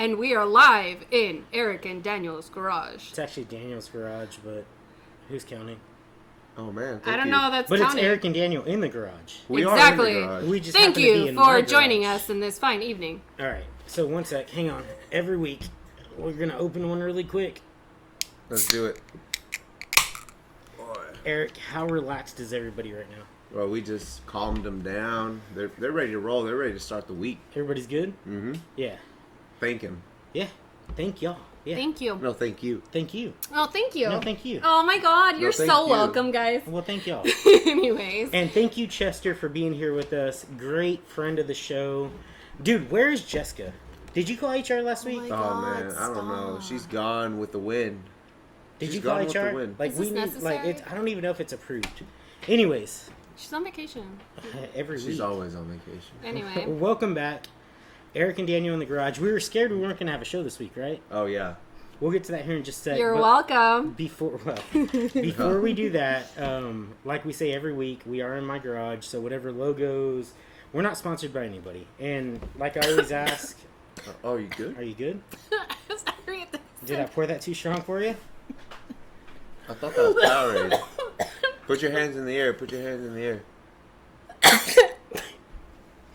And we are live in Eric and Daniel's garage. It's actually Daniel's garage, but who's counting? Oh man, I don't know that's but counting. it's Eric and Daniel in the garage. We exactly. are in the garage. We just Thank happen to be you in for my joining garage. us in this fine evening. All right, so one sec, hang on. Every week, we're gonna open one really quick. Let's do it. Eric, how relaxed is everybody right now? Well, we just calmed them down. They're ready to roll. They're ready to start the week. Everybody's good? Mm-hmm. Yeah. Thank him. Yeah. Thank y'all. Yeah. Thank you. No, thank you. Thank you. Oh, thank you. No, thank you. Oh my God, you're thank so you. welcome, guys. Well, thank y'all. Anyways. And thank you, Chester, for being here with us. Great friend of the show. Dude, where is Jessica? Did you call HR last week? my Oh God, man, I don't know. stop. She's gone with the wind. Did She's you call gone with the HR? wind. Like Is we this need, necessary? like it's. I don't even know if it's approved. Anyways, She's on vacation. every She's week. always on vacation. Anyway. Welcome back, Eric and Daniel in the garage. We were scared we weren't going to have a show this week, right? Oh yeah. We'll get to that here in just a sec. You're but welcome. Before we do that, like we say every week, we are in my garage. So whatever logos, we're not sponsored by anybody. And like I always ask, Oh, you good? are you good? Sorry at this. Did I pour that too strong for you? I thought that was Powerade. Put your hands in the air. Put your hands in the air.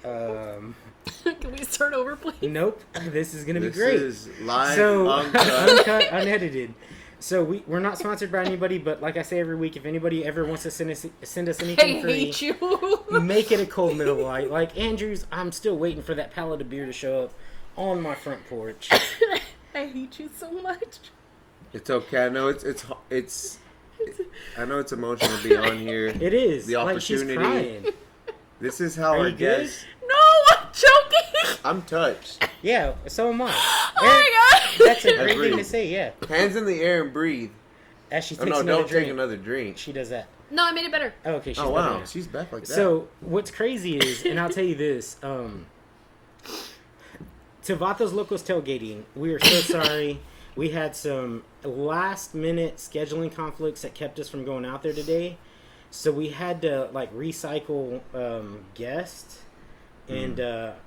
Can we start over, please? Nope. This is gonna be This great. is live, So uncut. unedited. So we're not sponsored by anybody, but like I say every week, if anybody ever wants to send us I anything free, hate you. make it a cold middle light. Like Andrew's, I'm still waiting for that pallet of beer to show up on my front porch. I hate you so much. It's okay. I know it's. I know it's emotional to be on here. It is. The like she's opportunity. crying. This is how Are I you good? guess. No, I'm joking. I'm touched. Yeah, so am I. Oh my God. That's a great Agreed. thing to say, yeah. Hands in the air and breathe. As she Oh takes no! another Don't drink. take another drink. She does that. No, I made it better. Oh, okay, she's Oh better wow, now. she's back like that. So what's crazy is, and I'll tell you this, to Vatos Locos tailgating, we are so sorry. We had some last minute scheduling conflicts that kept us from going out there today. So we had to like recycle guests. And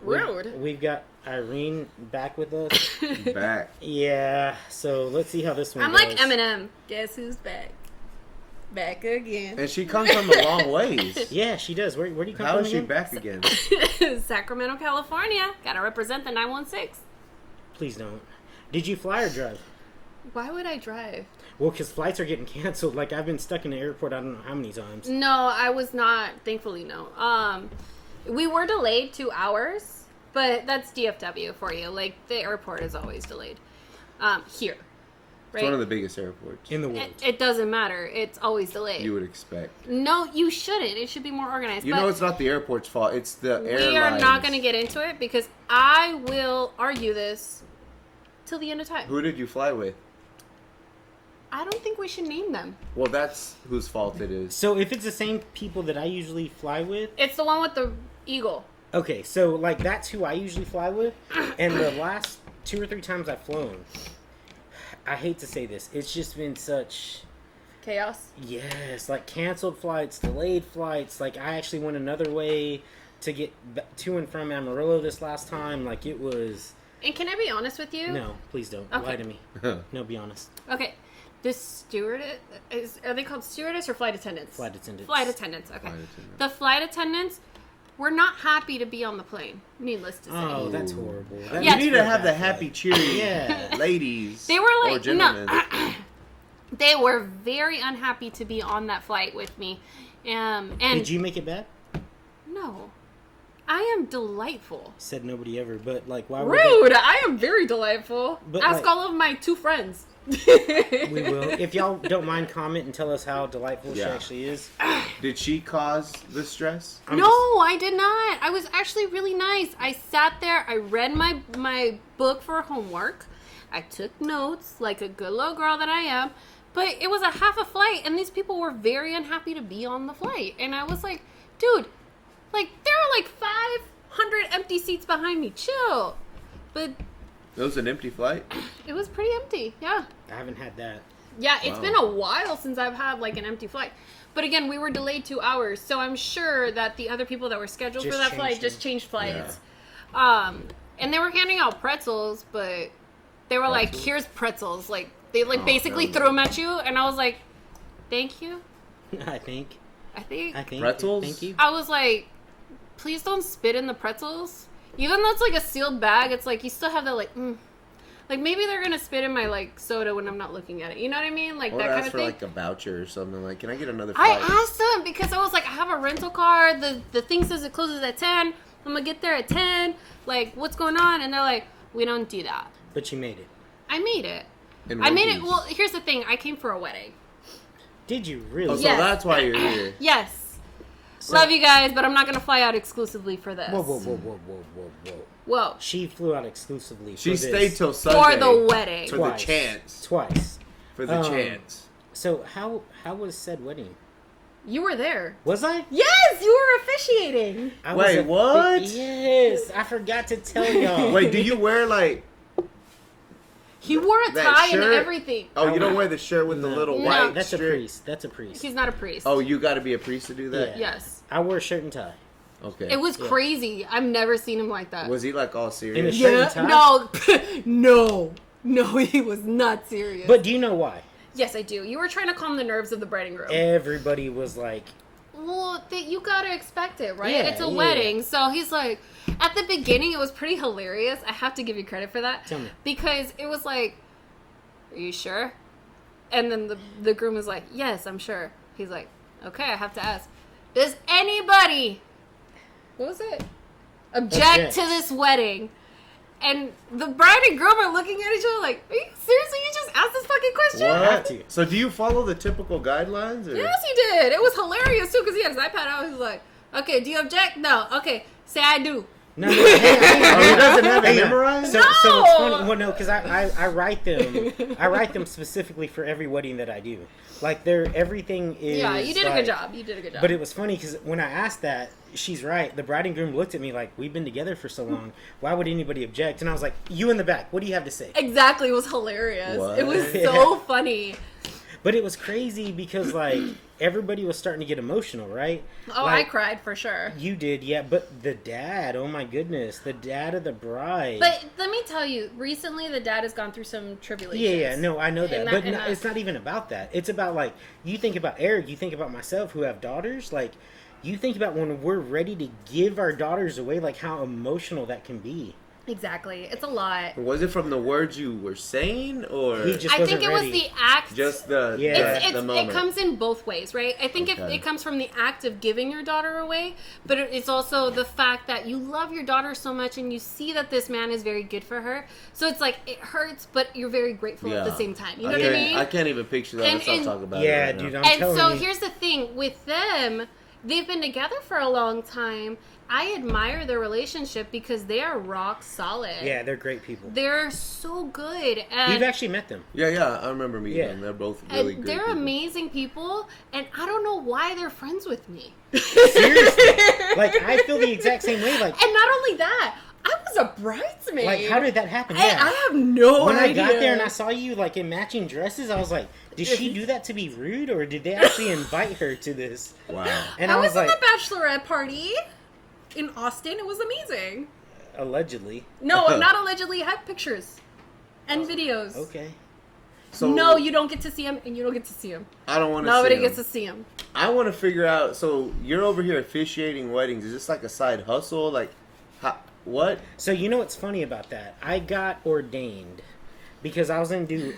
Rude. we've got Irene back with us. back. Yeah, so let's see how this one I'm goes. like Eminem. Guess who's back? Back again. And she comes from a long ways. Yeah, she does. Where do you come How from is she again? back again? Sacramento, California. Gotta represent the 916. Please don't. Did you fly or drive? Why would I drive? Well, because flights are getting canceled. Like, I've been stuck in the airport I don't know how many times. No, I was not. Thankfully, no. We were delayed 2 hours, but that's DFW for you. Like, the airport is always delayed. Here. It's Right? one of the biggest airports In the world. It doesn't matter. It's always delayed. you would expect. No, you shouldn't. It should be more organized. You but know, it's not the airport's fault. It's the airlines. we are not going to get into it because I will argue this till the end of time. Who did you fly with? I don't think we should name them. Well, that's whose fault it is. So, if it's the same people that I usually fly with... It's the one with the eagle. Okay, so, like, that's who I usually fly with. And the last 2 or 3 times I've flown, I hate to say this, it's just been such... Chaos. Yes, like, canceled flights, delayed flights. Like, I actually went another way to get to and from Amarillo this last time. Like, it was... And can I be honest with you? No, please don't. Okay. Lie to me. No, be honest. Okay. The stewardess, are they called stewardess or flight attendants? Flight attendants. Flight attendants, okay. Flight attendants. The flight attendants were not happy to be on the plane, needless to say. Oh, that's horrible. That Yeah, You need makes to me have the bad. happy, cheery Yeah. ladies. They were or like, gentlemen. no. They were very unhappy to be on that flight with me. And Did you make it bad? No. I am delightful. Said nobody ever, but like, why would Rude! I am very delightful. But, Ask like- all of my 2 friends. we will? If y'all don't mind, comment and tell us how delightful she Yeah. actually is. Did she cause the stress? No, I did not. I was actually really nice. I sat there. I read my book for homework. I took notes like a good little girl that I am. But it was a half a flight, and these people were very unhappy to be on the flight. And I was like, dude, like, there are like 500 empty seats behind me. Chill. But It was an empty flight. it was pretty empty. Yeah. I haven't had that. Yeah, it's Wow. been a while since I've had like an empty flight. But again, we were delayed 2 hours, so I'm sure that the other people that were scheduled Just for that changed flight them. just changed flights. and they were handing out pretzels, but they were like, Pretzels? "Here's pretzels." Like they like Oh, basically no. threw them at you, and I was like, "Thank you." I think. I think Pretzels? Thank you. I was like, "Please don't spit in the pretzels." Even though it's like a sealed bag, it's like you still have that like, like maybe they're gonna spit in my like soda when I'm not looking at it. You know what I mean? Like Or that ask kind of for thing. like a voucher or something. Like, can I get another I flight? asked them because I was like, I have a rental car. The thing says it closes at 10. I'm gonna get there at 10. Like, what's going on? And they're like, we don't do that. But you made it. I made it. In I one made it. piece. Well, here's the thing. I came for a wedding. Did you Oh, really? so Yes. that's why you're here. Yes. So- Love you guys, but I'm not gonna fly out exclusively for this. Whoa, whoa, whoa, whoa, whoa, whoa, whoa. Whoa. She flew out exclusively. She for stayed this till Sunday. For the wedding. For twice. the chance. Twice. For the Um, chance. So how was said wedding? You were there. Was I? Yes, you were officiating. I Wait, was what? Yes, I forgot to tell y'all. Wait, do you wear like... He wore a That tie and shirt? everything. Oh, you don't wear the shirt with the little No. white That's a strip? priest. That's a priest. He's not a priest. Oh, you got to be a priest to do that? Yeah. Yes. I wore a shirt and tie. Okay. It was Yeah. crazy. I've never seen him like that. Was he like all In a serious? shirt and tie? No, he was not serious. But do you know why? yes, I do. You were trying to calm the nerves of the bride and groom. Everybody was like, Well, you gotta expect it, right? Yeah, It's a yeah. wedding. So he's like, at the beginning, it was pretty hilarious. I have to give you credit for that. Tell me. Because it was like, are you sure? And then the groom was like, yes, I'm sure. He's like, okay, I have to ask. Does anybody, what was it? Object to this wedding? And the bride and groom are looking at each other like, are you seriously? You just asked this fucking question? have What? to. So do you follow the typical guidelines? Or? Yes, he did. It was hilarious too because he had his iPad out. He was like, "Okay, do you object? No. Okay, say I do." no, hang on, hang on. Oh, he doesn't have it Hang on. memorized? So it's funny. No! Well, no, because I write them. I write them specifically for every wedding that I do. Like everything is. Yeah, you did a like- good job. You did a good job. But it was funny because when I asked that, she's right. The bride and groom looked at me like, we've been together for so long. Why would anybody object? And I was like, you in the back. What do you have to say? exactly, it was hilarious. What? It was so funny. But it was crazy because, like, everybody was starting to get emotional, right? Oh, Like, I cried for sure. You did, yeah. But the dad, oh my goodness. The dad of the bride. But let me tell you, recently the dad has gone through some tribulations. Yeah, no, I know that. And But and no, it's not even about that. It's about, like, you think about Eric, you think about myself who have daughters. Like, you think about when we're ready to give our daughters away, like, how emotional that can be. Exactly. It's a lot. Was it from the words you were saying, or He just I think wasn't it was ready. the act. just the Yeah. the moment? It comes in both ways, right? I think if Okay. it comes from the act of giving your daughter away, but it's also the fact that you love your daughter so much and you see that this man is very good for her. So it's like it hurts, but you're very grateful at the same time. You know what I mean? I can't even picture that. Let's not And- talk about Yeah, it. Right dude, now. I'm And telling so you. here's the thing with them, they've been together for a long time. I admire their relationship because they are rock solid. Yeah, they're great people. They're so good. And You've actually met them. Yeah, I remember meeting Yeah. them. They're both really and great. they're people. amazing people, and I don't know why they're friends with me. Seriously. Like, I feel the exact same way. Like, And not only that, I was a bridesmaid. like how did that happen? I have no When idea. I got there and I saw you, like, in matching dresses, I was like, did she do that to be rude, or did they actually invite her to this? Wow. And I I was was at like, the bachelorette party in Austin. It was amazing. allegedly. No, not allegedly. I have pictures and videos. Okay. So No, you don't get to see him, and you don't get to see him. I don't want to. Nobody gets to see him. I want to figure out. So you're over here officiating weddings. Is this like a side hustle? Like, what? So you know what's funny about that? I got ordained because I was going to do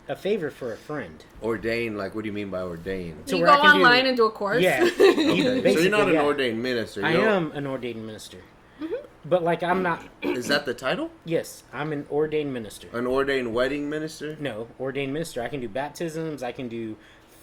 a favor for a friend. Ordained? Like, what do you mean by ordained? To You where go I can do- online and do a course. Yeah. Okay. So Basically, you're not an yeah. ordained minister. I You don't- am an ordained minister. But, like, I'm not. Is that the title? Yes, I'm an ordained minister. An ordained wedding minister? No, ordained minister. I can do baptisms. I can do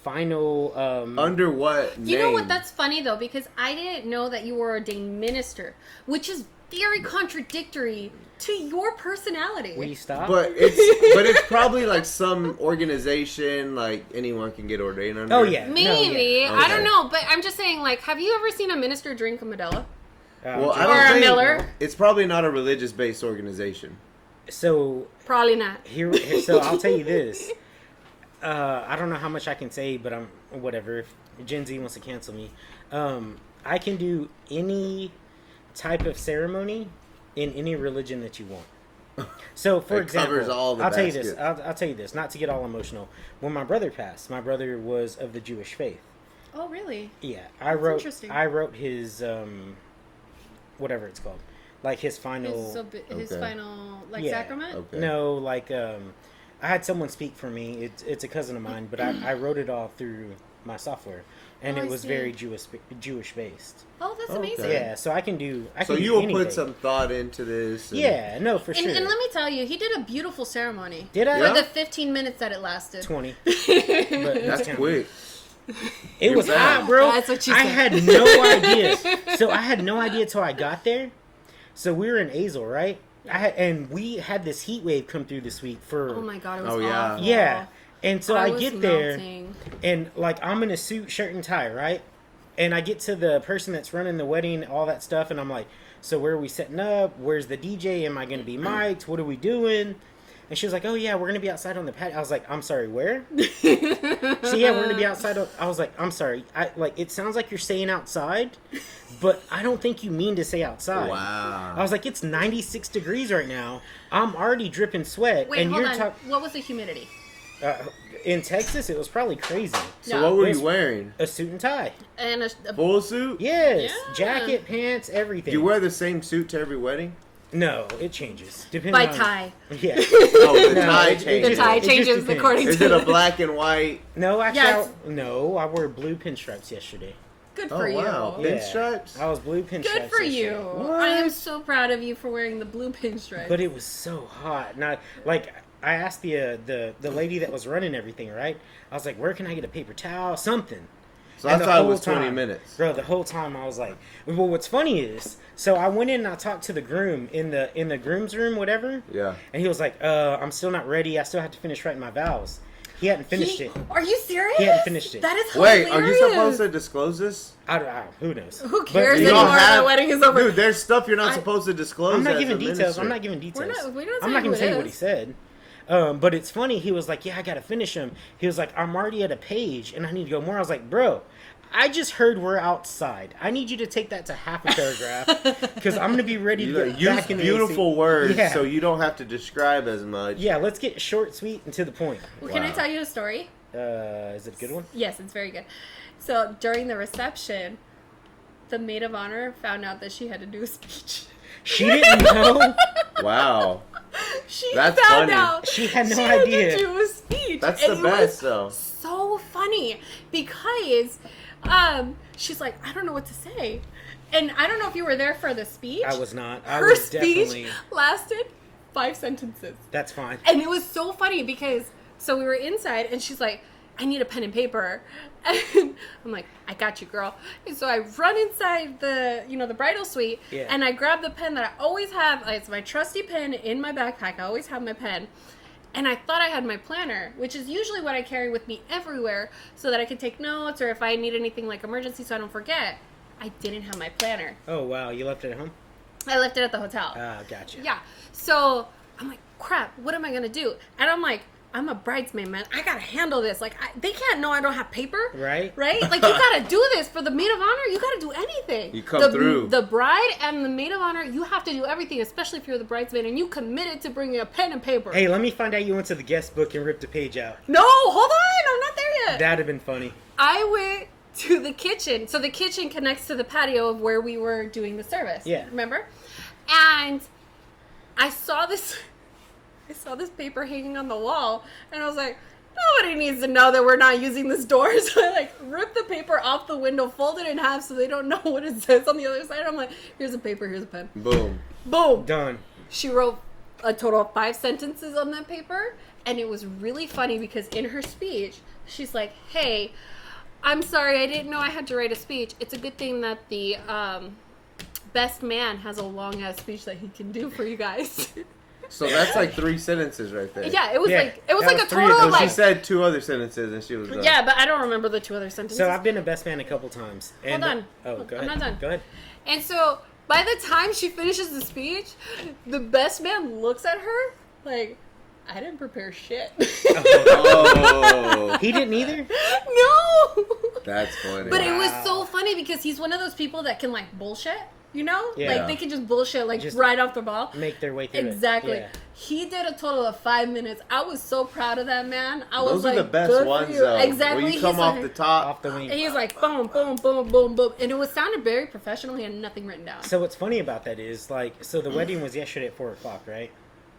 final. Under what name? You know what? That's funny though, because I didn't know that you were a ordained minister, which is very contradictory to your personality. Will you stop? But it's probably like some organization like anyone can get ordained under. Oh, yeah. Maybe. No, yeah. I don't Okay. know, but I'm just saying, like, have you ever seen a minister drink a Modelo? Well, I Or don't a think Miller? it's probably not a religious based organization. So Probably not. so I'll tell you this. I don't know how much I can say, but I'm whatever. If Gen Z wants to cancel me, I can do any type of ceremony in any religion that you want. So, for It example, covers all the I'll tell you this. basket. I'll tell you this. Not to get all emotional. When my brother passed, my brother was of the Jewish faith. Oh, really? Yeah, Interesting. I wrote his whatever it's called, like his final. His Okay. final Yeah. sacrament. Okay. No, like I had someone speak for me. It's a cousin of mine, but I wrote it all through my software, and Oh, it I was see. very Jewish based. Oh, that's Okay. amazing. Yeah, so I can do. So do you'll anything. put some thought into this. And Yeah, no, for sure. And let me tell you, he did a beautiful ceremony. Did I? Yeah. For the 15 minutes that it lasted. 20. But That's quick. It was You're hot, bad. bro. That's what you I said. had no idea. So I had no idea till I got there. So we were in Azle, right? And we had this heat wave come through this week for. Oh my god, it was Oh, yeah. awful. Yeah. And so I was get there, melting. and like I'm in a suit, shirt, and tie, right? And I get to the person that's running the wedding, all that stuff, and I'm like, "So where are we setting up? Where's the DJ? Am I going to be mic'd? What are we doing?" And she was like, "Oh yeah, we're going to be outside on the patio." I was like, "I'm sorry, where?" So yeah, we're going to be outside. I was like, "I'm sorry. It sounds like you're saying outside, but I don't think you mean to say outside." Wow. I was like, "It's 96 degrees right now. I'm already dripping sweat, Wait, and hold you're on. talking." What was the humidity? In Texas, it was probably crazy. So Yeah. what were It's- you wearing? A suit and tie. And Full suit? Yes. Yeah. Jacket, pants, everything. Do you wear the same suit to every wedding? No, it changes. Depending by on... tie. Yeah. Oh, the No, tie it- changes. The tie It just changes depends. according Is to it a black and white? No, actually, Yes. no. I wore blue pinstripes yesterday. Good Oh, for wow. you. Yeah. Pinstripes? I was blue pinstripes. Good for you. yesterday. I am so proud of you for wearing the blue pinstripe. But it was so hot. And I asked the lady that was running everything, right? I was like, where can I get a paper towel? Something. So And I the thought it whole was 20 time- minutes. Bro, the whole time I was like, well, what's funny is, so I went in and I talked to the groom in the groom's room, whatever. Yeah. And he was like, I'm still not ready. I still have to finish writing my vows. He hadn't finished it. Are you serious? He hadn't finished it. That is Wait, hilarious. are you supposed to disclose this? I don't, who knows? Who But cares You anymore? don't have- The wedding is over. Dude, there's stuff you're not supposed to disclose. I'm not as giving a details. minister. I'm not giving details. we don't I'm say not who going to it tell you what he is. said. But it's funny. He was like, yeah, I got to finish him. He was like, I'm already at a page and I need to go more. I was like, bro, I just heard we're outside. I need you to take that to half a paragraph because I'm going to be ready to get Use back in the beautiful AC. words Yeah. so you don't have to describe as much. Yeah, let's get short, sweet, and to the point. Well, can I Wow. tell you a story? Is it a good one? Yes, it's very good. So during the reception, the maid of honor found out that she had to do a speech. She didn't know. Wow. She That's found funny. out She had no she had idea. to do a speech. That's and the it best, was though. so funny because she's like, I don't know what to say. And I don't know if you were there for the speech. I was not. I Her was speech definitely. lasted 5 sentences. That's fine. And it was so funny because, so we were inside and she's like, I need a pen and paper. And I'm like, I got you, girl. And so I run inside the bridal suite Yeah. and I grab the pen that I always have. It's my trusty pen in my backpack. I always have my pen. And I thought I had my planner, which is usually what I carry with me everywhere so that I can take notes or if I need anything like emergency so I don't forget. I didn't have my planner. Oh, wow. You left it at home? I left it at the hotel. Ah, gotcha. Yeah. So I'm like, crap, what am I going to do? And I'm like, I'm a bridesmaid, man. I got to handle this. Like, they can't know I don't have paper. Right? Right? Like, you got to do this for the maid of honor. You got to do anything. You come through. The bride and the maid of honor, you have to do everything, especially if you're the bridesmaid and you committed to bringing a pen and paper. Hey, let me find out you went to the guest book and ripped a page out. No, hold on. I'm not there yet. That'd have been funny. I went to the kitchen. So the kitchen connects to the patio of where we were doing the service. Yeah. Remember? And I saw this paper hanging on the wall and I was like, nobody needs to know that we're not using this door. So I like ripped the paper off the window, fold it in half so they don't know what it says on the other side. I'm like, here's a paper, here's a pen. Boom. Boom. Done. She wrote a total of 5 sentences on that paper. And it was really funny because in her speech, she's like, hey, I'm sorry, I didn't know I had to write a speech. It's a good thing that the best man has a long ass speech that he can do for you guys. So that's like 3 sentences right there. Yeah, it was Yeah, like a that was 3 of total those. of So she like said 2 other sentences and she was done. yeah, but I don't remember the 2 other sentences. So I've been a best man a couple times. And Hold on. Oh, go I'm ahead. not done. Go ahead. And so by the time she finishes the speech, the best man looks at her like, I didn't prepare shit. Oh, He didn't either? No. that's funny. But it was so funny because he's one of those people that can like bullshit. You know? Yeah. Like, they can just bullshit, like, Just right off the ball. Make their way through Exactly. it. Yeah. He did a total of 5 minutes. I was so proud of that man. I was Those like, are the best good for ones, you. though. Exactly. Where you come He's off like, the top. Off the wing. He's like, boom, boom, boom, boom, boom. And it was sounded very professional. He had nothing written down. So what's funny about that is, like, so the wedding was yesterday at 4 o'clock, right?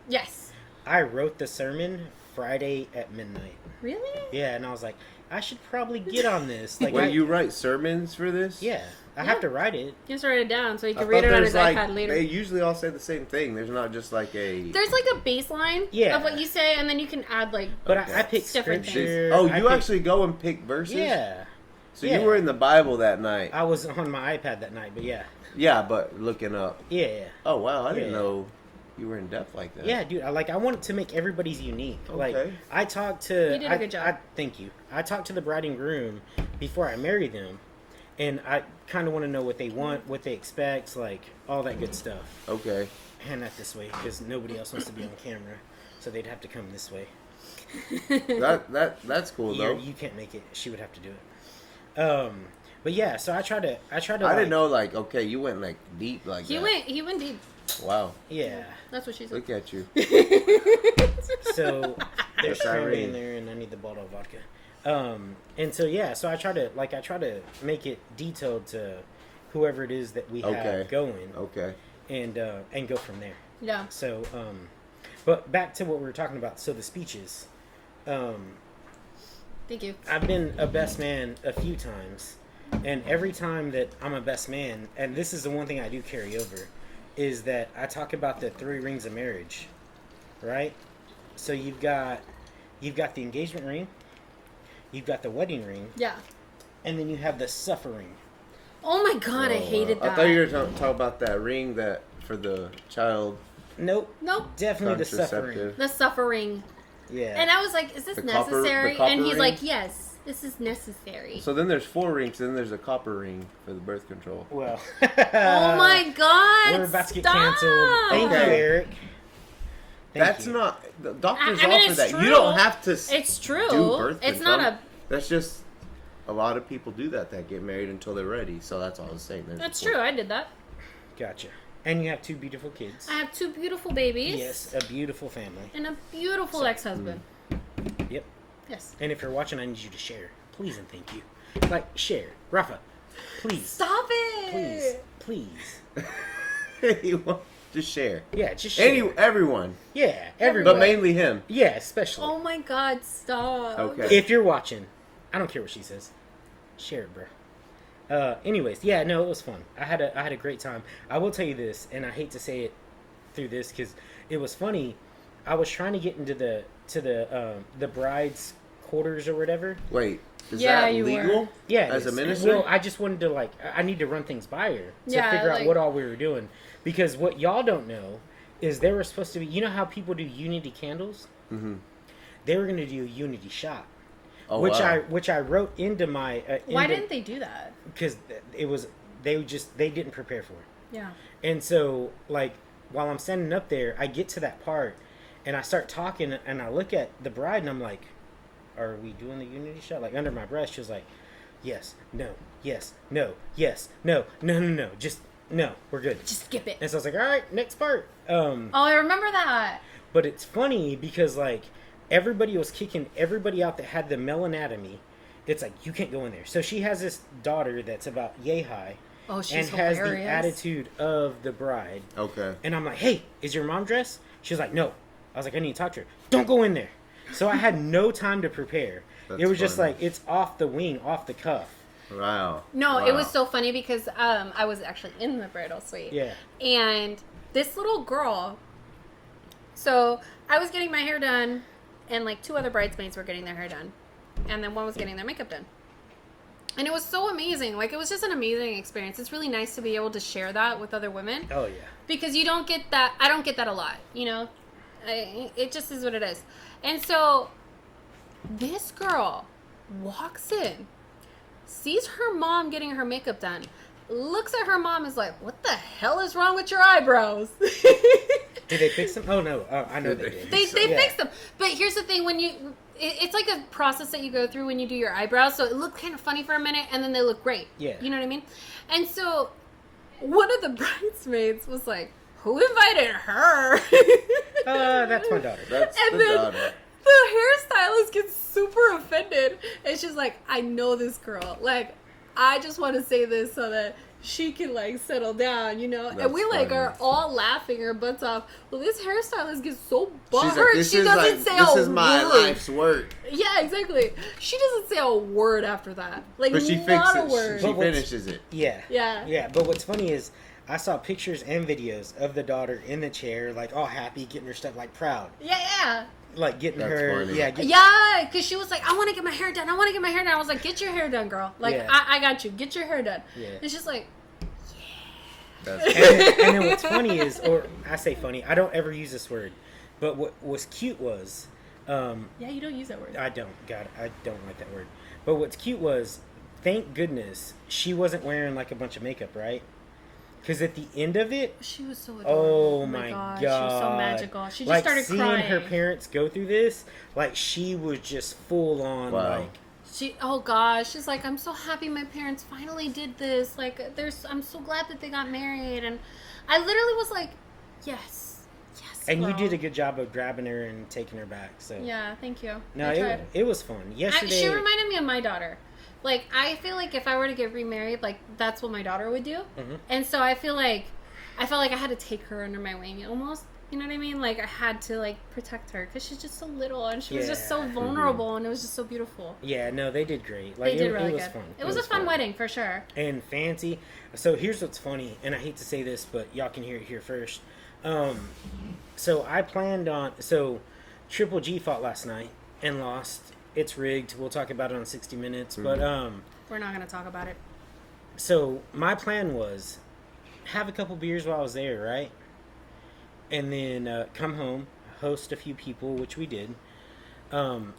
Yes. I wrote the sermon Friday at midnight. Really? Yeah, and I was like, I should probably get on this. Like, Wait, you write sermons for this? Yeah, I have to write it. He has to write it down so he I can read thought it on there's his like, iPad later. they usually all say the same thing. There's not just like a... There's like a baseline Yeah. of what you say, and then you can add like. But Okay. I picked Different scripture. Oh, I you picked- actually go and pick verses? Yeah. So Yeah. you were in the Bible that night. I was on my iPad that night, but yeah. Yeah, but looking up. Yeah. Oh, wow. I didn't Yeah. know you were in depth like that. Yeah, dude. I wanted to make everybody's unique. Like, Okay. I talked to. You did a good job. Thank you. I talked to the bride and groom before I married them, and I kind of want to know what they want, what they expect, like all that good stuff. Okay. Hand that this way because nobody else wants to be on camera, so they'd have to come this way. That's cool, though. You can't make it. She would have to do it. But yeah, so I tried to. I didn't know, like, okay, you went, like, deep like He that. went deep. Wow. Yeah. That's what she said. Look at you. So there's That's cranberry Irene. in there, and I need the bottle of vodka. And so yeah, so I try to make it detailed to whoever it is that we have Okay. going, Okay. and go from there. Yeah. So, but back to what we were talking about. So the speeches. Thank you. I've been a best man a few times, and every time that I'm a best man, and this is the one thing I do carry over, is that I talk about the 3 rings of marriage, right? So you've got the engagement ring, you've got the wedding ring, Yeah. and then you have the suffering. Oh my god, I hated that. I thought you were talking about that ring that for the child Nope, Nope. definitely the suffering. contraceptive. The suffering. Yeah. And I was like, is this The copper- necessary? the copper And he's ring? like, yes, this is necessary. So then there's 4 rings, and then there's a copper ring for the birth control. Well. Oh my god. We're about to get stop. canceled. Thank you, Okay. Eric. Thank That's you. not... The doctors I mean, offer it's that. true. You don't have to It's true. do birth It's control. not a. That's just... A lot of people do that get married until they're ready. So that's all I was saying. There's That's a point. true. I did that. Gotcha. And you have 2 beautiful kids. I have 2 beautiful babies. Yes, a beautiful family. And a beautiful ex-husband. Yep. Yes. And if you're watching, I need you to share. Please and thank you. Like, share. Rafa, please. Stop it. Please. You want- just share. Yeah, just share. Everyone. Yeah, But everybody. mainly him. Yeah, especially. Oh my god, stop. Okay. If you're watching, I don't care what she says. Share it, bro. Anyways, yeah, no, it was fun. I had a great time. I will tell you this, and I hate to say it through this because it was funny. I was trying to get into the bride's quarters or whatever. Wait, is Yeah, that you were. legal? Yeah, it As a is. minister? Well, I just wanted to I need to run things by her to Yeah, figure out like- what all we were doing because what y'all don't know is they were supposed to be. You know how people do unity candles? Mm-hmm. They were going to do a unity shot, Oh, which wow. I wrote into my. Why didn't they do that? Because it was they didn't prepare for it. Yeah. And so, like, while I'm standing up there, I get to that part, and I start talking, and I look at the bride, and I'm like, "Are we doing the unity shot?" Like, under my breath, she was like, "Yes, no, yes, no, yes, no, no, no, no, just no, we're good." Just skip it. And so I was like, "All right, next part." Oh, I remember that. But it's funny because like everybody was kicking everybody out that had the male anatomy. It's like you can't go in there. So she has this daughter that's about yay high. Oh, she's and has hilarious. the attitude of the bride. Okay. And I'm like, "Hey, is your mom dressed?" She was like, "No." I was like, "I need to talk to her." "Don't go in there." So I had no time to prepare. That's it was just funny. like it's off the wing, off the cuff. Wow. No, Wow. it was so funny because I was actually in the bridal suite. Yeah. And this little girl, so I was getting my hair done, and like 2 other bridesmaids were getting their hair done, and then one was getting their makeup done. And it was so amazing. Like, it was just an amazing experience. It's really nice to be able to share that with other women. Oh yeah. Because you don't get that. I don't get that a lot, you know? It just is what it is. And so this girl walks in, sees her mom getting her makeup done, looks at her mom, is like, "What the hell is wrong with your eyebrows?" Did they fix them? Oh no, I know they did. They Yeah. fix them. But here's the thing, when it's like a process that you go through when you do your eyebrows. So it looked kind of funny for a minute, and then they look great. Yeah. You know what I mean? And so one of the bridesmaids was like, "Who invited her?" That's my daughter. That's And the then daughter. the hairstylist gets super offended, and she's like, "I know this girl. Like, I just want to say this so that she can like settle down, you know." That's and we like funny. are all laughing our butts off. Well, this hairstylist gets so She's butthurt. like, this She is doesn't like, say this a is my word. life's work. Yeah, exactly. She doesn't say a word after that. Like, But she not a fixes word. it. She But what's- finishes it. Yeah. Yeah. Yeah, but what's funny is I saw pictures and videos of the daughter in the chair, like all happy, getting her stuff, like proud. Yeah. Like getting That's her, funny. yeah. Yeah, because she was like, "I want to get my hair done. I want to get my hair done." I was like, "Get your hair done, girl. Like, Yeah. I got you. Get your hair done." Yeah. And she's like, That's And then what's funny is, or I say funny, I don't ever use this word, but what was cute was, "Yeah, you don't use that word." I don't like that word. But what's cute was, thank goodness she wasn't wearing like a bunch of makeup, right? Because at the end of it, She was so adorable. oh my god, she was so magical. She just like started seeing crying. her parents go through this, like she was just full on, Wow. like. Oh gosh, she's like, "I'm so happy my parents finally did this. Like, I'm so glad that they got married." And I literally was like, "Yes, And you girl." did a good job of grabbing her and taking her back. So Yeah, thank you. no, I tried. it was fun. Yesterday, She reminded me of my daughter. Like, I feel like if I were to get remarried, like, that's what my daughter would do. Mhm. And so I felt like I had to take her under my wing almost. You know what I mean? Like, I had to, like, protect her because she's just so little and she was just so Yeah. vulnerable and it was just so beautiful. Yeah, no, they did great. Like They did it really was good. fun. It was a fun wedding for sure. And fancy. So here's what's funny, and I hate to say this, but y'all can hear it here first. So I planned on. So Triple G fought last night and lost. It's rigged. We'll talk about it on 60 Minutes. But We're not going to talk about it. so my plan was have a couple beers while I was there, right? And then come home, host a few people, which we did.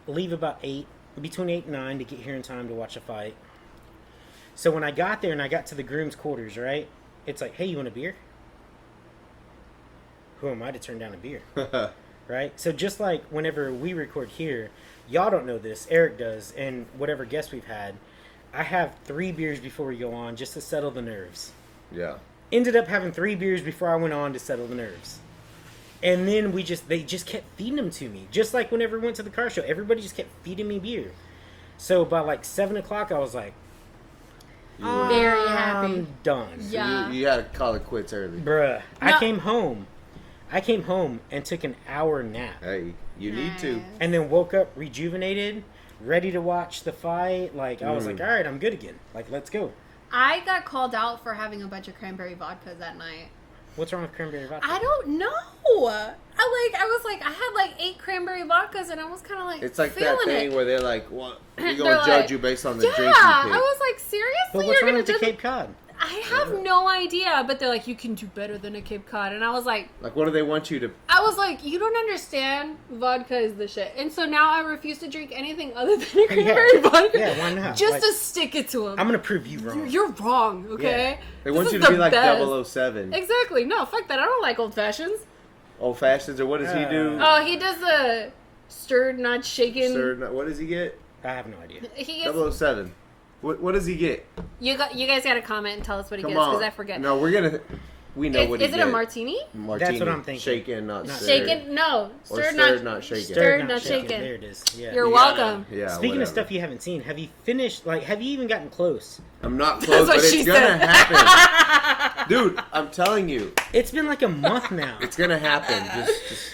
Leave about between 8 and 9 to get here in time to watch a fight. So when I got there and I got to the groom's quarters, right? It's like, "Hey, you want a beer?" Who am I to turn down a beer? Right? So just like whenever we record here, y'all don't know this, Eric does, and whatever guests we've had, I have 3 beers before we go on just to settle the nerves. Yeah. Ended up having 3 beers before I went on to settle the nerves. And then they just kept feeding them to me. Just like whenever we went to the car show, everybody just kept feeding me beer. So by like 7 o'clock, I was like, Very happy. I'm done. Yeah. You had to call it quits early. Bruh. No. I came home and took an hour nap. Hey, you need to. And then woke up rejuvenated, ready to watch the fight. Like, I was like, all right, I'm good again. Like, let's go. I got called out for having a bunch of cranberry vodka that night. What's wrong with cranberry vodka? I don't know. I had like 8 cranberry vodkas and I was kind of like It's like that feeling thing it. where they're like, "What? We're They're gonna like, judge you based on the Yeah, drinks you I pick." was like, seriously, But what's you're wrong gonna with the judge? Cape Cod? I have no idea, but they're like, you can do better than a Cape Cod, and I was like, Like, what do they want you to? you don't understand. Vodka is the shit, and so now I refuse to drink anything other than a cranberry vodka. Yeah, why not? Just Like, to stick it to them. I'm going to prove you wrong. You're wrong, okay? They This want is you to be the like best. 007. Exactly. No, fuck that. I don't like old fashions. Old fashions, or what does he do? Oh, he does the stirred, not shaken. Sir, what does he get? I have no idea. He gets, 007. What does he get? you guys got to comment and tell us what he Come gets on. because I forget. No, we know what he Is it gets. a martini? Martini. That's what I'm thinking. Shaken, not Not stirred. Shaken? No. Or Stirred, not shaken. Stirred, not shaken. There it is. Yeah. You're You gotta- welcome. Yeah. Speaking whatever. of stuff you haven't seen, have you finished? Like, have you even gotten close? I'm not close, what but she it's gonna said. happen, dude. I'm telling you, It's been like a month now. it's gonna happen.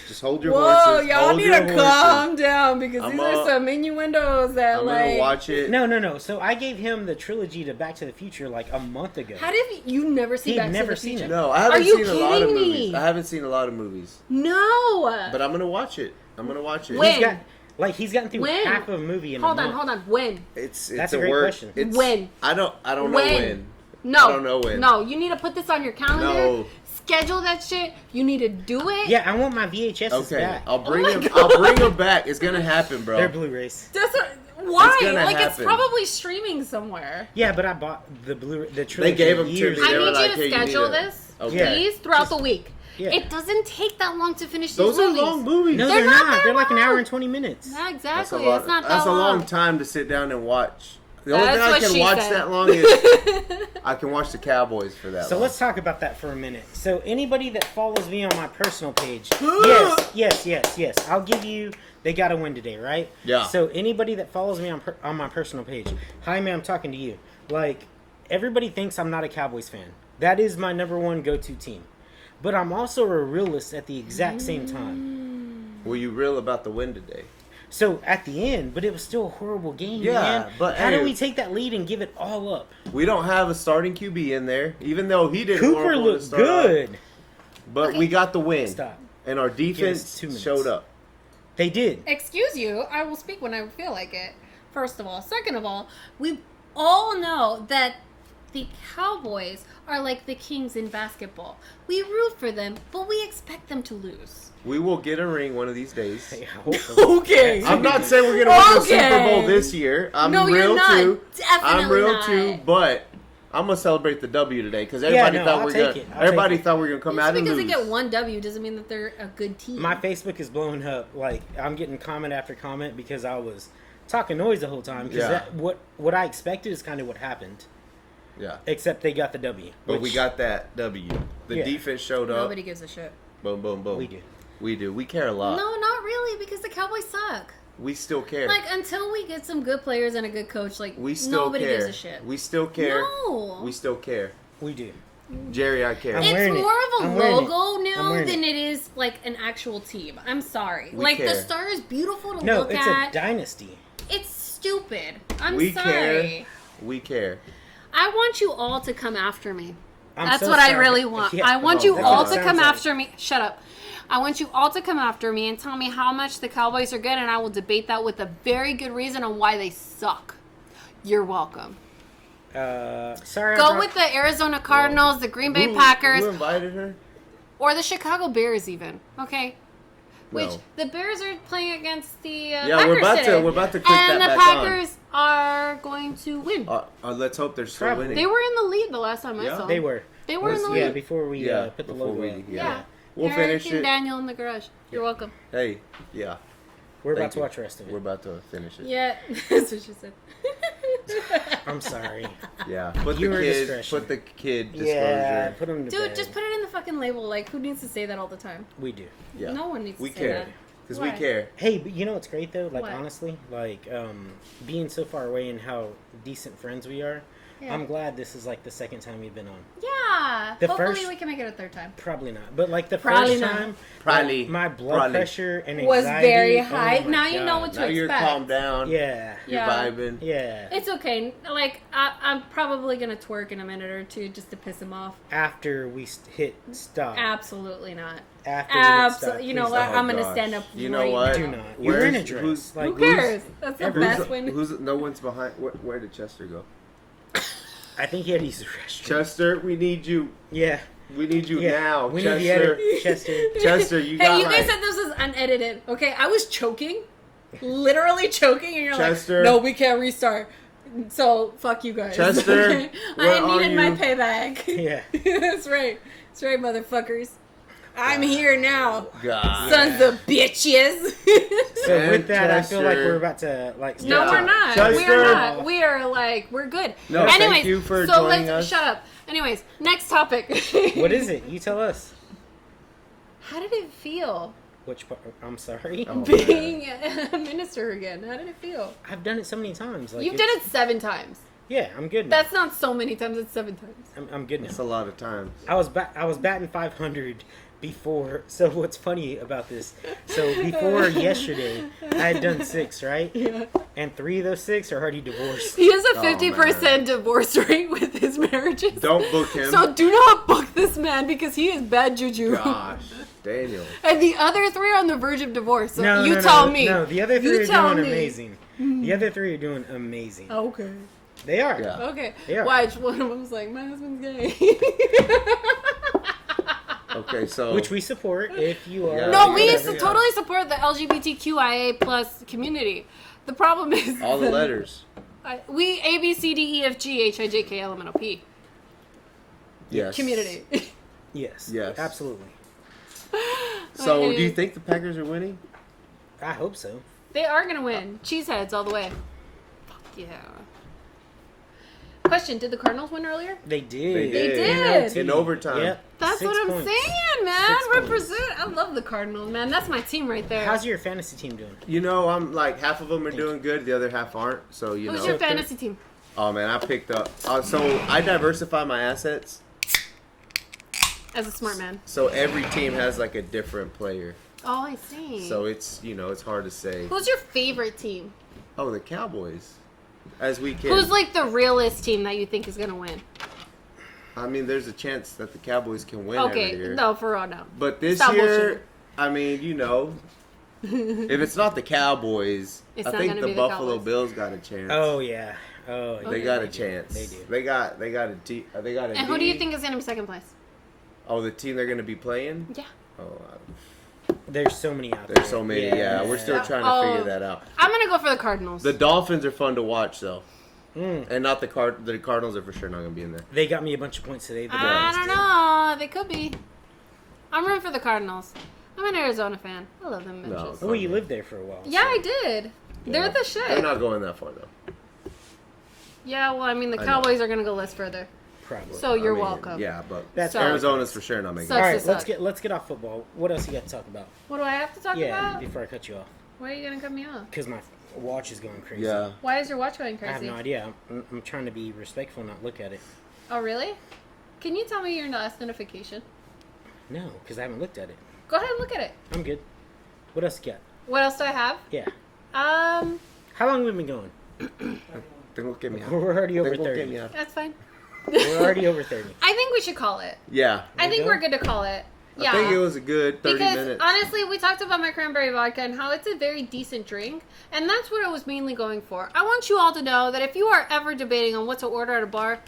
Just hold your Whoa, horses. y'all hold need your to horses. calm down because I'm these are some innuendos that I'm like. gonna watch it. No. So I gave him the trilogy to Back to the Future like a month ago. How did you never see He'd Back never to the seen Future? it. No, I haven't Are you seen a lot of kidding me? movies. I haven't seen a lot of movies, No. but I'm gonna watch it. I'm gonna watch it. When? He's gotten through When? half of a movie in Hold a on, month. hold on. When? It's That's a a great work. question. It's, When? I don't know When? when. No. I don't know when. No, you need to put this on your calendar. No. Schedule that shit. You need to do it. Yeah, I want my VHS Okay, back. I'll bring my him. God. I'll bring him back. It's gonna happen, bro. They're Blu-rays. Why? It's gonna Like it's happen. probably streaming somewhere. Yeah, but I bought the trilogy. They gave 'em to years me. I They ago. were need like, you to "Hey, you schedule need to-" this, Okay. please, throughout the week. Yeah. It doesn't take that long to finish Those these are movies. long movies. No, They're they're not not. that They're like an hour long. and 20 minutes. Yeah, That's a exactly. lot. It's not that That's a long. long time to sit down and watch The only thing That's I what can she watch said. that long is I can watch the Cowboys for that. So long. let's talk about that for a minute. So anybody that follows me on my personal page, yes, I'll give you. They got to win today, right? Yeah. So anybody that follows me on my personal page, hi man, I'm talking to you. Like everybody thinks I'm not a Cowboys fan. That is my number one go-to team, but I'm also a realist at the exact same time. Were you real about the win today? So at the end, but it was still a horrible game, Yeah, man. but how hey, do we take that lead and give it all up? We don't have a starting QB in there, even though he did. Cooper looked good. But Okay. we got the win. Stop. And our Give us defense 2 minutes. showed up. They did. Excuse you, I will speak when I feel like it. First of all. Second of all, we all know that the Cowboys are like the Kings in basketball. We root for them, but we expect them to lose. We will get a ring one of these days. Hey, hopefully. Okay. I'm not saying we're gonna win the Super Okay. Bowl this year. I'm No, real you're not. too. Definitely I'm real not. too. But I'm gonna celebrate the W today because everybody no, thought I'll we're take gonna. it. I'll Everybody take it. thought we were gonna come Just out and because lose. they get one W doesn't mean that they're a good team. My Facebook is blowing up. Like I'm getting comment after comment because I was talking noise the whole time. Because Yeah. what I expected is kind of what happened. Yeah, Except they got the W. but we which got that W. The Yeah. defense showed up. Nobody gives a shit. Boom, boom, boom. we do. We do. We care a lot. No, not really, because the Cowboys suck. We still care. Like, until we get some good players and a good coach, like, we still nobody care. gives a shit. We still care. No. We still care. We do. Jerry, I care. I'm It's wearing it. more of a I'm wearing it. logo I'm now wearing than it. it is, like, an actual team. I'm sorry. We Like, the care. star is beautiful to No, look it's at. a dynasty. It's stupid. I'm We sorry. care. We care. I want you all to come after me. I'm That's so what I sorry. really want. Yeah. I want Oh, you that's all what to it come sounds like. after me. Shut up. I want you all to come after me and tell me how much the Cowboys are good, and I will debate that with a very good reason on why they suck. You're welcome. Sorry. I Go brought- with the Arizona Cardinals, the Green Bay Who Packers, invited her? or the Chicago Bears even. Okay? Which, No. the Bears are playing against the Yeah, Packers we're about today. to click and that the back on. Packers are going to win. Let's hope they're still Probably. winning. They were in the lead the last time I Yeah. saw They them. were. They were in the lead. Yeah, before we put the before logo we- up. Yeah. We'll Eric finish and it. Daniel in the garage. You're welcome. Hey, yeah. We're Thank about to you. watch the rest of We're it. about to finish it. Yeah, that's what she said. I'm sorry. Yeah. Put Viewer the kid. discretion. Put the kid disclosure. Yeah, put them to Dude, bed. just put it in the fucking label. Like, who needs to say that all the time? We do. Yeah. No one needs We to say care that. because we Why? care. Hey, but you know what's great though? Like What? honestly, like being so far away and how decent friends we are. Yeah. I'm glad this is like the second time we've been on. Yeah. The Hopefully first- we can make it a third time. Probably not, but like the Probably first not. time, Probably. like, my blood Probably. pressure and anxiety Was very oh high. my Now you know God. what to Now you're expect. calmed down. Yeah, You're Yeah. vibing. yeah. It's okay. Like, I'm probably going to twerk in a minute or two just to piss him off. After we hit stop. Absolutely not. After we hit stop. Absolutely. You know please what? don't. I'm going to gosh. stand up You know right what? Do now. not. Where's- You're in a dress. who's- like, Who cares? That's the every- best win. Who's no one's behind? Where did Chester go? I think he had to use the restroom. Chester, we need you. Yeah. We need you Yeah. now. We need the Chester. edit. Chester. Chester, you Hey, got you guys my- said this was unedited. Okay, I was choking. Literally choking, and you're Chester. like, no, we can't restart. So, fuck you guys. Chester, Okay? where I are needed my you? payback. Yeah. That's right. That's right, motherfuckers. I'm here now. God. Sons of bitches. So And with that, I feel like Chester. we're about to like. No, Yeah. we're not. Chester. We are not. We are like, we're good. No, Anyways, thank you for so joining let's us. shut up. Anyways, next topic. What is it? You tell us. How did it feel Which part? I'm sorry. Oh. being a minister again? How did it feel? I've done it so many times. Like You've done it 7 times. Yeah, I'm good now. That's not so many times. It's 7 times. I'm good now. It's a lot of times. I was batting 500 before. So what's funny about this? So before yesterday, I had done 6, right? Yeah. And 3 of those 6 are already divorced. He has a Oh, 50% man. divorce rate with his marriages. Don't book him. So do not book this man because he is bad juju. Gosh, Daniel. And the other 3 are on the verge of divorce. So No, you no, tell no, me. No, the other 3 You are tell doing me. amazing. The other 3 are doing amazing. Okay. They are. Yeah. Okay. They are. Watch. One of them's like, my husband's gay. Okay, so Which we support if you are. Yeah. No, we whatever, yeah. totally support the LGBTQIA plus community. The problem is all the letters. We A B C D E F G H I J K L M N O P Yes. community. Yes. Yes. Absolutely. So, do you think the Packers are winning? I hope so. They are gonna win. Cheeseheads all the way. Fuck yeah. Question: did the Cardinals win earlier? They did. They did. They did. In overtime. Yep. That's 6 what I'm points. saying, man. 6 points. Represent. I love the Cardinals, man. That's my team right there. How's your fantasy team doing? You know, I'm like half of them are doing good, the other half aren't. So you Who's know. your fantasy team? Oh man, I picked up. So I diversify my assets. As a smart man. So every team has like a different player. Oh, I see. So it's it's hard to say. Who's your favorite team? Oh, the Cowboys. As we can. Who's like the realest team that you think is gonna win? I mean, there's a chance that the Cowboys can win every Okay, year. no, for real, no. But this Stop year, bullshitting. I mean, if it's not the Cowboys, It's I not think gonna the be the Buffalo Cowboys. Bills got a chance. Oh yeah. Oh, They yeah, got a do. chance. They do. They got a they got a And who do you D. think is gonna be second place? Oh, the team they're gonna be playing. Yeah. Oh, There's so many out there. there's so many. Yeah, we're still trying to figure that out. I'm gonna go for the Cardinals. The Dolphins are fun to watch though, Mm. and not the The Cardinals are for sure not gonna be in there. They got me a bunch of points today. The I Dolphins don't did. know. They could be. I'm rooting for the Cardinals. I'm an Arizona fan. I love them No. bitches. Oh, you lived there for a while. Yeah, so- I did. They're Yeah. the shit. They're not going that far though. Yeah, well, I mean, the I know. Cowboys are gonna go less further. Probably. So you're I mean, welcome. Yeah, but That's So- Arizona's for sure not making. Sucks All it. right, to let's suck. get off football. What else you got to talk about? What do I have to talk Yeah, about? before I cut you off, Why are you gonna cut me off? because my watch is going crazy. Yeah. Why is your watch going I have crazy? no idea. I'm trying to be respectful, and not look at it. Oh, really? Can you tell me your last notification? No, because I haven't looked at it. Go ahead and look at it. I'm good. What else you got? What else do I have? Yeah. How long have we been going? Then look at me. We're already over Then look at 30. me. That's fine. We're already over 30. I think we should call it. Yeah. I think go. we're good to call it. Yeah. I think it was a good 30 because minutes. honestly, we talked about my cranberry vodka and how it's a very decent drink, and that's what I was mainly going for. I want you all to know that if you are ever debating on what to order at a bar,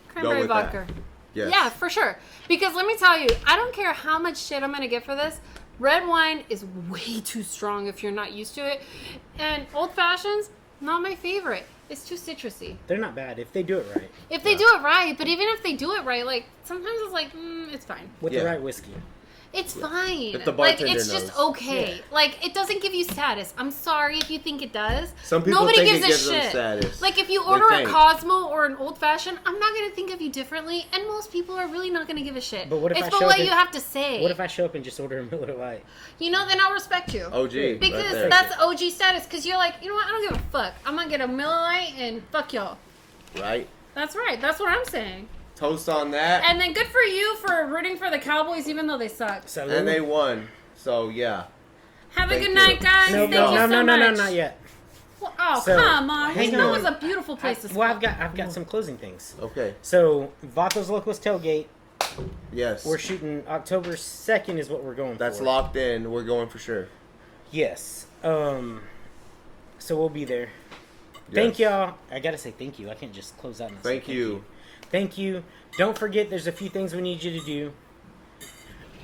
cranberry with that. vodka. Yes. Yeah, for sure. Because let me tell you, I don't care how much shit I'm gonna get for this. Red wine is way too strong if you're not used to it, and old fashions, not my favorite. It's too citrusy. They're not bad if they do it right. If they do it right, but even if they do it right, like sometimes it's like, it's fine. With Yeah. the right whiskey. It's fine. If the Like, bartender it's just knows. okay. Yeah. Like, it doesn't give you status. I'm sorry if you think it does. Some people Nobody think gives it a gives them shit. status. Like, if you They order a think. Cosmo or an old fashioned, I'm not going to think of you differently, and most people are really not going to give a shit. But what if it's I for show what up you and- have to say. What if I show up and just order a Miller Lite? You know, then I'll respect you. OG. Because right there. that's OG status. Because you're like, you know what? I don't give a fuck. I'm going to get a Miller Lite and fuck y'all. Right. That's right. That's what I'm saying. Toast on that. And then good for you for rooting for the Cowboys even though they suck. So And they won. So, yeah. Have a Thank good you. night, guys. no, Thank no, you no, so no, no, much. not yet. Well, oh, So, come on. hang That on. was a beautiful place to Well, spend. I've got some closing things. Okay. So Vatos Locos Tailgate. Yes. We're shooting October 2nd is what we're going That's for. locked in. We're going for sure. Yes. So we'll be there. Thank Yes. y'all. I gotta say thank you. I can't just close out and say Thank you. Thank you. Don't forget, there's a few things we need you to do.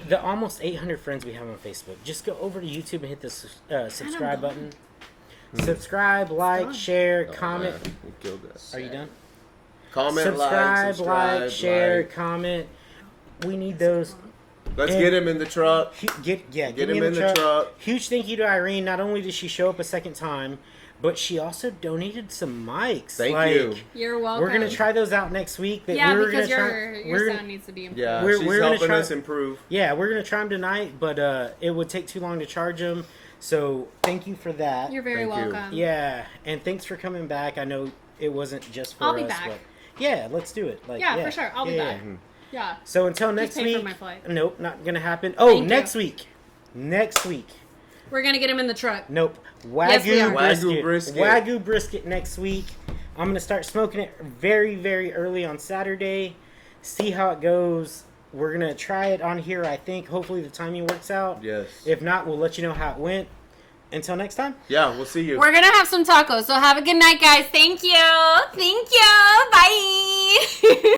The almost 800 friends we have on Facebook. Just go over to YouTube and hit the subscribe button. Subscribe, like, done. share, Oh, comment. man, we killed this. Are you done? Comment, Subscribe, share, like. comment. We need those. Let's And- get him in the truck. Get Get me him in the truck. Huge thank you to Irene. Not only did she show up a second time, but she also donated some mics. Thank Like, you. You're welcome. We're gonna try those out next week. Yeah, we're because gonna your we're sound gonna- needs to be improved. Yeah, We're she's gonna helping try- us improve. Yeah, we're gonna try them tonight, but it would take too long to charge them. So thank you for that. You're very Thank you. welcome. Yeah, and thanks for coming back. I know it wasn't just for I'll be us, back. but yeah, let's do it. Like, Yeah, for sure. I'll be yeah, back. yeah. Yeah. So until next pay for week. my flight. Nope, not gonna happen. Oh, Thank you. next week. Next week. We're going to get him in the truck. Nope. Yes, we are. Wagyu Wagyu brisket. brisket. Wagyu brisket next week. I'm gonna start smoking it very, very early on Saturday. See how it goes. We're gonna try it on here. I think. Hopefully the timing works out. Yes. If not, we'll let you know how it went. Until next time. Yeah, we'll see you. We're going to have some tacos. So have a good night, guys. Thank you. Thank you. Bye.